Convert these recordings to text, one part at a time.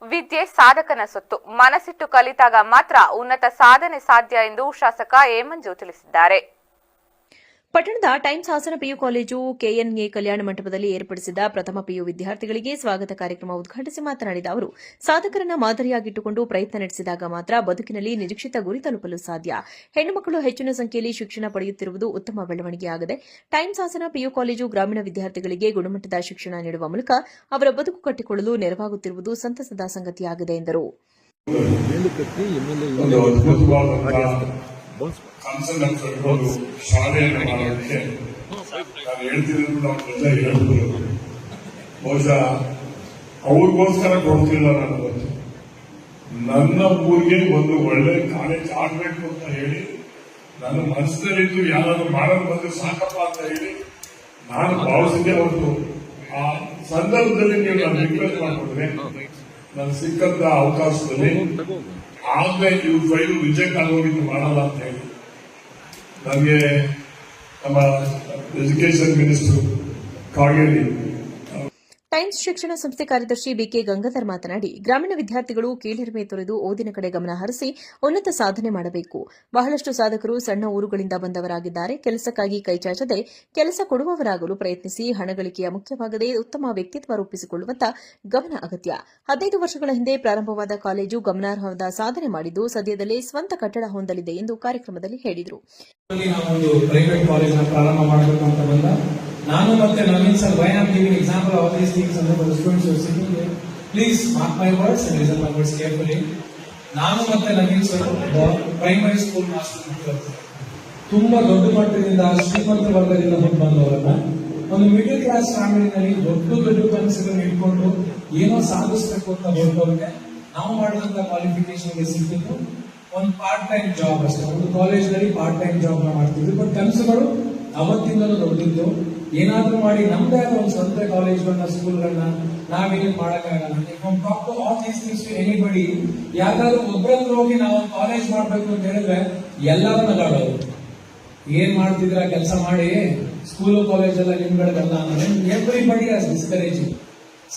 ವಿದ್ಯೆ ಸಾಧಕನ ಸೊತ್ತು. ಮನಸ್ಸಿಟ್ಟು ಕಲಿತಾಗ ಮಾತ್ರ ಉನ್ನತ ಸಾಧನೆ ಸಾಧ್ಯ ಎಂದು ಶಾಸಕ ಎ ಮಂಜು ತಿಳಿಸಿದ್ದಾರೆ. ಪಟ್ಟಣದ ಟೈಮ್ಸ್ ಹಾಸನ ಪಿಯು ಕಾಲೇಜು ಕೆಎನ್ಎ ಕಲ್ಯಾಣ ಮಂಟಪದಲ್ಲಿ ಏರ್ಪಡಿಸಿದ್ದ ಪ್ರಥಮ ಪಿಯು ವಿದ್ಯಾರ್ಥಿಗಳಿಗೆ ಸ್ವಾಗತ ಕಾರ್ಯಕ್ರಮ ಉದ್ಘಾಟಿಸಿ ಮಾತನಾಡಿದ ಅವರು, ಸಾಧಕರನ್ನ ಮಾದರಿಯಾಗಿಟ್ಟುಕೊಂಡು ಪ್ರಯತ್ನ ನಡೆಸಿದಾಗ ಮಾತ್ರ ಬದುಕಿನಲ್ಲಿ ನಿರೀಕ್ಷಿತ ಗುರಿ ತಲುಪಲು ಸಾಧ್ಯ. ಹೆಣ್ಣು ಮಕ್ಕಳು ಹೆಚ್ಚಿನ ಸಂಖ್ಯೆಯಲ್ಲಿ ಶಿಕ್ಷಣ ಪಡೆಯುತ್ತಿರುವುದು ಉತ್ತಮ ಬೆಳವಣಿಗೆಯಾಗಿದೆ. ಟೈಮ್ಸ್ ಹಾಸನ ಪಿಯು ಕಾಲೇಜು ಗ್ರಾಮೀಣ ವಿದ್ಯಾರ್ಥಿಗಳಿಗೆ ಗುಣಮಟ್ಟದ ಶಿಕ್ಷಣ ನೀಡುವ ಮೂಲಕ ಅವರ ಬದುಕು ಕಟ್ಟಿಕೊಳ್ಳಲು ನೆರವಾಗುತ್ತಿರುವುದು ಸಂತಸದ ಸಂಗತಿಯಾಗಿದೆ ಎಂದರು. ಕನಸನ್ನ ಕಟ್ಕೊಂಡು ಶಾಲೆಯನ್ನು ಮಾಡೋದಕ್ಕೆ ನಾನು ಹೇಳ್ತಿದ್ರು ನಮ್ಮೆಲ್ಲ ಹೇಳಿದ್ರು. ಬಹುಶಃ ಅವ್ರಿಗೋಸ್ಕರ ಕೊಡ್ತಿಲ್ಲ ನಾನು ಗೊತ್ತು. ನನ್ನ ಊರಿಗೆ ಒಂದು ಒಳ್ಳೆ ಕಾಲೇಜ್ ಆಗ್ಬೇಕು ಅಂತ ಹೇಳಿ ನನ್ನ ಮನಸ್ಸಿನಲ್ಲಿದ್ದು ಯಾರಾದ್ರೂ ಮಾಡೋದು ಬಂದು ಸಾಕಪ್ಪ ಅಂತ ಹೇಳಿ ನಾನು ಭಾವಿಸಿದ್ದೆ. ಅವತ್ತು ಆ ಸಂದರ್ಭದಲ್ಲಿ ನೀವು ನಾನು ರಿಕ್ವೆಸ್ಟ್ ಮಾಡಿಕೊಂಡ್ರೆ ನಾನು ಸಿಕ್ಕಂತ ಅವಕಾಶದಲ್ಲಿ ಆದ್ರೆ ಇವು ಫೈಲ್ ರಿಜೆಕ್ಟ್ ಆಗೋಗಿದ್ದು ಮಾಡಲ್ಲ ಅಂತ ಹೇಳಿ ನನಗೆ ನಮ್ಮ ಎಜುಕೇಶನ್ ಮಿನಿಸ್ಟರ್ ಕಾಗೇರಿ ಟೈಮ್ಸ್ ಶಿಕ್ಷಣ ಸಂಸ್ಥೆ ಕಾರ್ಯದರ್ಶಿ ಬಿಕೆ ಗಂಗಾಧರ್ ಮಾತನಾಡಿ, ಗ್ರಾಮೀಣ ವಿದ್ಯಾರ್ಥಿಗಳು ಕೀಳಿರಿಮೆ ತೊರೆದು ಓದಿನ ಕಡೆ ಗಮನ ಹರಿಸಿ ಉನ್ನತ ಸಾಧನೆ ಮಾಡಬೇಕು. ಬಹಳಷ್ಟು ಸಾಧಕರು ಸಣ್ಣ ಊರುಗಳಿಂದ ಬಂದವರಾಗಿದ್ದಾರೆ. ಕೆಲಸಕ್ಕಾಗಿ ಕೈಚಾಚದೆ ಕೆಲಸ ಕೊಡುವವರಾಗಲು ಪ್ರಯತ್ನಿಸಿ ಹಣ ಗಳಿಕೆಯ ಮುಖ್ಯವಾಗದೆ ಉತ್ತಮ ವ್ಯಕ್ತಿತ್ವ ರೂಪಿಸಿಕೊಳ್ಳುವಂತ ಗಮನ ಅಗತ್ಯ. 15 ವರ್ಷಗಳ ಹಿಂದೆ ಪ್ರಾರಂಭವಾದ ಕಾಲೇಜು ಗಮನಾರ್ಹವಾದ ಸಾಧನೆ ಮಾಡಿದ್ದು ಸದ್ಯದಲ್ಲೇ ಸ್ವಂತ ಕಟ್ಟಡ ಹೊಂದಲಿದೆ ಎಂದು ಕಾರ್ಯಕ್ರಮದಲ್ಲಿ ಹೇಳಿದರು. ನಾನು ಮತ್ತೆ Naveen sir, why I'm giving example of these things and the students who are sitting here, please mark my words and listen my words carefully. ನಾನು ಮತ್ತೆ Naveen sir primary school master. ತುಂಬಾ ದೊಡ್ಡ ಮಟ್ಟದಿಂದ ಶ್ರೀಮಂತ ವರ್ಗದಿಂದ ಬಂದವರನ್ನ ಒಂದು ಮಿಡಲ್ ಕ್ಲಾಸ್ ಫ್ಯಾಮಿಲಿನಲ್ಲಿ ದೊಡ್ಡ ಕನಸುಗಳನ್ನು ಇಟ್ಕೊಂಡು ಏನೋ ಸಾಧಿಸಬೇಕು ಅಂತ ಹೊರಟವ್ರಿಗೆ ನಾವು ಮಾಡಿದಂತ ಕ್ವಾಲಿಫಿಕೇಶನ್ಗೆ ಸಿಕ್ಕಿದ್ದು ಒಂದು ಪಾರ್ಟ್ ಟೈಮ್ ಜಾಬ್ ಅಷ್ಟೇ. ಒಂದು ಕಾಲೇಜ್ನಲ್ಲಿ ಪಾರ್ಟ್ ಟೈಮ್ ಜಾಬ್ ನ ಮಾಡ್ತಿದ್ವಿ. ಬಟ್ ಕನಸುಗಳು ಅವತ್ತಿಂದಲೂ ದೊಡ್ಡದಿದ್ದು, ಏನಾದ್ರೂ ಮಾಡಿ ನಮ್ದೇ ಆದ ಒಂದು ಸ್ವಂತ ಕಾಲೇಜ್ಗಳನ್ನ ಸ್ಕೂಲ್ಗಳನ್ನ ನಾವೇನು ಮಾಡಕ್ಕಾಗಲ್ಲ. ಎನಿಬಡಿ ಯಾವ್ದಾದ್ರು ಒಬ್ಬರತ್ರ ಹೋಗಿ ನಾವು ಒಂದು ಕಾಲೇಜ್ ಮಾಡ್ಬೇಕು ಅಂತ ಹೇಳಿದ್ರೆ ಎಲ್ಲರೂ ನಗಾಡೋದು. ಏನ್ ಮಾಡ್ತಿದ್ರ ಕೆಲಸ ಮಾಡಿ, ಸ್ಕೂಲು ಕಾಲೇಜ್ ಎಲ್ಲ ನಿಮ್ಗಳಿಗೆಲ್ಲ ಎವ್ರಿಬಡಿ ಆಸ್ ಡಿಸ್ಕರೇಜಿಂಗ್.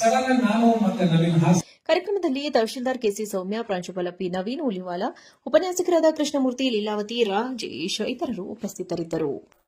ಸಡನ್ ಆಗಿ ನಾನು ಮತ್ತೆ ನವೀನ್ ಕಾರ್ಯಕ್ರಮದಲ್ಲಿ ತಹಶೀಲ್ದಾರ್ ಕೆಸಿ ಸೌಮ್ಯ, ಪ್ರಾಂಶುಪಾಲ ಪಿ ನವೀನ್ ಉಲಿವಾಲ, ಉಪನ್ಯಾಸಕರಾದ ಕೃಷ್ಣಮೂರ್ತಿ, ಲೀಲಾವತಿ, ರಾಜೇಶ್ ಇತರರು ಉಪಸ್ಥಿತರಿದ್ದರು.